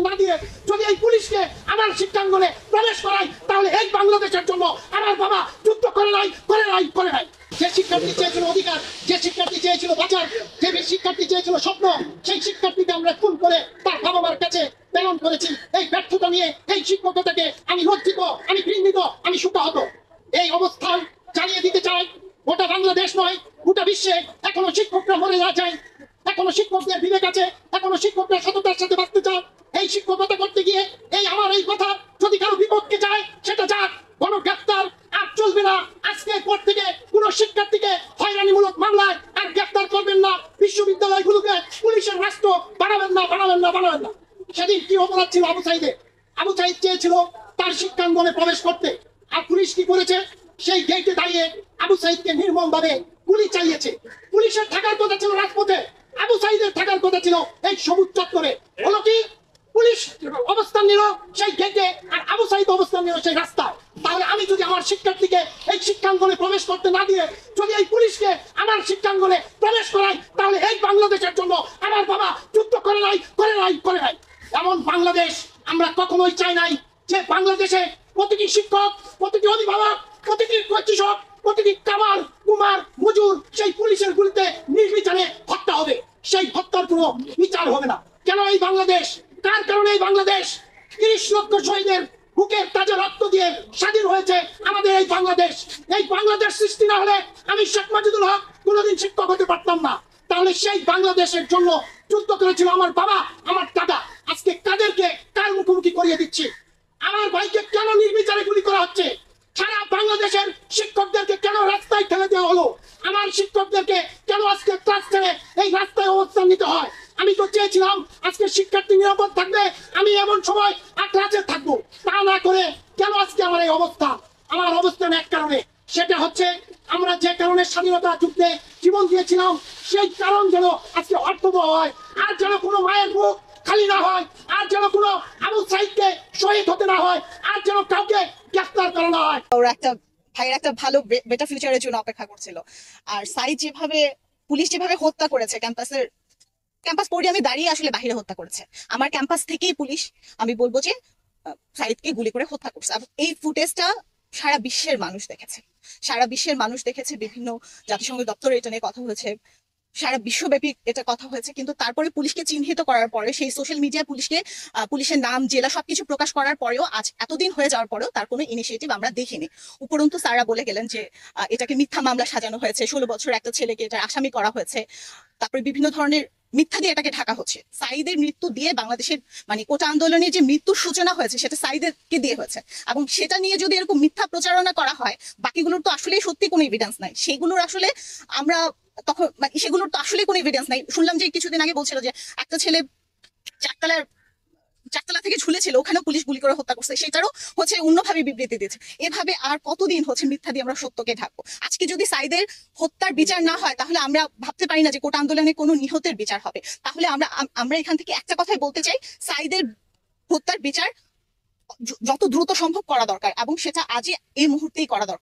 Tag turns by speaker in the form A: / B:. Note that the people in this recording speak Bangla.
A: না দিয়ে যদি এই পুলিশকে আমার শিক্ষাঙ্গনে প্রবেশ করাই, তাহলে এই বাংলাদেশের জন্য আমার বাবা যুদ্ধ করে নাই। যে শিক্ষার্থী চেয়েছিল অধিকার, যে শিক্ষার্থী চেয়েছিল বাঁচার, যে শিক্ষার্থী চেয়েছিল স্বপ্ন, সেই শিক্ষার্থীকে আমরা খুন করে তার বাবা মার কাছে প্রেরণ করেছি। এই ব্যর্থতা নিয়ে এই শিক্ষকতাকে আমি লজ্জিত, আমি ঘৃণিত, আমি শোকাহত। এই অবস্থান জানিয়ে দিতে চাই, গোটা বাংলাদেশ নয়, গোটা বিশ্বে এখনো শিক্ষকরা মরে না যায়, এখনো শিক্ষকদের বিবেক আছে, এখনো শিক্ষকরা সততার সাথে বাঁচতে চায়। এই শিক্ষকতা করতে গিয়ে আমার এই কথা যদি কারো বিপক্ষে যায়, সেটা যাক, গণগ্রেফতার আর চলবে না। আজকের পর থেকে কোন শিক্ষার্থীকে হয়রানিমূলক মামলায় আর গ্রেফতার করবেন না। বিশ্ববিদ্যালয়গুলোকে পুলিশের রাষ্ট্র বানাবেন না। সেদিন কি অপরাধ ছিল আবু সাইদের? আবু সাইদ চেয়েছিল তার শিক্ষাঙ্গনে প্রবেশ করতে, আর পুলিশ কি করেছে? সেই গেটে দাঁড়িয়ে আবু সাইদকে নির্মম ভাবে গুলি চালিয়েছে। পুলিশের থাকার কথা ছিল রাজপথে, আবু সাইদের থাকার কথা ছিল এই সবুজ চত্বরে। হলো কি? পুলিশ অবস্থান নিল সেই গেটে, আর আবু সাইদ অবস্থান নিল সেই রাস্তায়। তাহলে আমি যদি আমার শিক্ষার্থীকে এই শিক্ষাঙ্গনে প্রবেশ করতে না দিয়ে যদি এই পুলিশকে আমার শিক্ষাঙ্গনে প্রবেশ করাই, তাহলে এই বাংলাদেশের জন্য আমার বাবা যুদ্ধ করে নাই। এমন বাংলাদেশ আমরা কখনোই চাই নাই, যে বাংলাদেশে প্রতিটি শিক্ষক, প্রতিটি অভিভাবক, প্রতিটি কৃষক, প্রতিটি কামার কুমার মজুর সেই পুলিশের গুলিতে নির্বিচারে হত্যা হবে। সেই হত্যার কোনো বিচার হবে না। কেন এই বাংলাদেশ? কার কারণে এই বাংলাদেশ? ৩০ লক্ষ শহীদের বুকের তাজা রক্ত দিয়ে স্বাধীন হয়েছে আমাদের এই বাংলাদেশ। এই বাংলাদেশ সৃষ্টি না হলে আমি শেখ মাজিদুল হক কোনোদিন শিক্ষক হতে পারতাম না। তাহলে সেই বাংলাদেশের জন্য যুদ্ধ করেছিল আমার বাবা, আমার দাদা। আজকে কাদেরকে কার মুখোমুখি করিয়ে দিচ্ছি? আমার ভাইকে কেন নির্বিচারে গুলি করা হচ্ছে? সারা বাংলাদেশের শিক্ষকদেরকে কেন রাস্তায় ফেলে দেওয়া হলো? আমার শিক্ষকদেরকে কেন আজকে ক্লাস ছেড়ে এই রাস্তায় অবস্থান নিতে হয়? আমি তো চেয়েছিলাম আজকে শিক্ষার্থী নিরাপদ থাকবে, আমি এমন সময় ক্লাসে থাকবো। তা না করে কেন আজকে আমার এই অবস্থা? আমার অবস্থান এক কারণে, সেটা হচ্ছে আমরা যে কারণে স্বাধীনতা যুদ্ধে জীবন দিয়েছিলাম, সেই কারণ যেন আজকে অর্থবহ হয়, আর যেন কোনো মায়ের মুখ খালি না হয়, আর যেন কোনো আবু সাইদকে শহীদ হতে না হয়, আর যেন কাউকে গ্রেফতার করা না হয়।
B: ওরা একটা ভাইয়ের একটা ভালো বেটার ফিউচারের জন্য অপেক্ষা করছিল। আর সাইদ যেভাবে পুলিশ যেভাবে হত্যা করেছে, ক্যাম্পাস পোডিয়ামে দাঁড়িয়ে আসলে বাইরে হত্যা করেছে। আমার ক্যাম্পাস থেকেই পুলিশ, আমি বলবো যে সাইদকে গুলি করে হত্যা করছে। এই ফুটেজটা সারা বিশ্বের মানুষ দেখেছে, বিভিন্ন জাতিসংঘ দপ্তরে এটা নিয়ে কথা হয়েছে, সারা বিশ্বব্যাপী এটা কথা হয়েছে। কিন্তু তারপরে পুলিশকে চিহ্নিত করার পরে, সেই সোশ্যাল মিডিয়া পুলিশের নাম, জেলা সবকিছু প্রকাশ করার পরেও, আজ এতদিন হয়ে যাওয়ার পরেও তার কোনো ইনিশিয়েটিভ আমরা দেখিনি। উপরন্তু স্যাররা বলে গেলেন যে এটাকে মিথ্যা মামলা সাজানো হয়েছে, 16 বছর একটা ছেলেকে এটা আসামি করা হয়েছে, তারপরে বিভিন্ন ধরনের মিথ্যা দিয়ে এটাকে ঢাকা হচ্ছে। সাইদের মৃত্যু দিয়ে বাংলাদেশের কোটা আন্দোলনের যে মৃত্যুর সূচনা হয়েছে, সেটা সাইদেরকে দিয়ে হয়েছে। এবং সেটা নিয়ে যদি এরকম মিথ্যা প্রচারণা করা হয়, বাকিগুলোর তো আসলে সত্যি কোনো এভিডেন্স নাই। সেগুলোর আসলে আমরা তখন সেগুলোর তো আসলে কোনো এভিডেন্স নাই। শুনলাম যে কিছুদিন আগে বলছিল যে একটা ছেলে চারতলা থেকে ঝুলেছিল, ওখানেও পুলিশ গুলি করে হত্যা করছে, সেটারও অন্যভাবে বিবৃতি দিয়েছে। এভাবে আর কতদিন মিথ্যা দিয়ে আমরা সত্যকে ঢাকবো? আজকে যদি সাইদের হত্যার বিচার না হয়, তাহলে আমরা ভাবতে পারি না যে কোটা আন্দোলনে কোনো নিহতের বিচার হবে। তাহলে আমরা এখান থেকে একটা কথাই বলতে চাই, সাইদের হত্যার বিচার যত দ্রুত সম্ভব করা দরকার, এবং সেটা আজই এই মুহূর্তেই করা দরকার।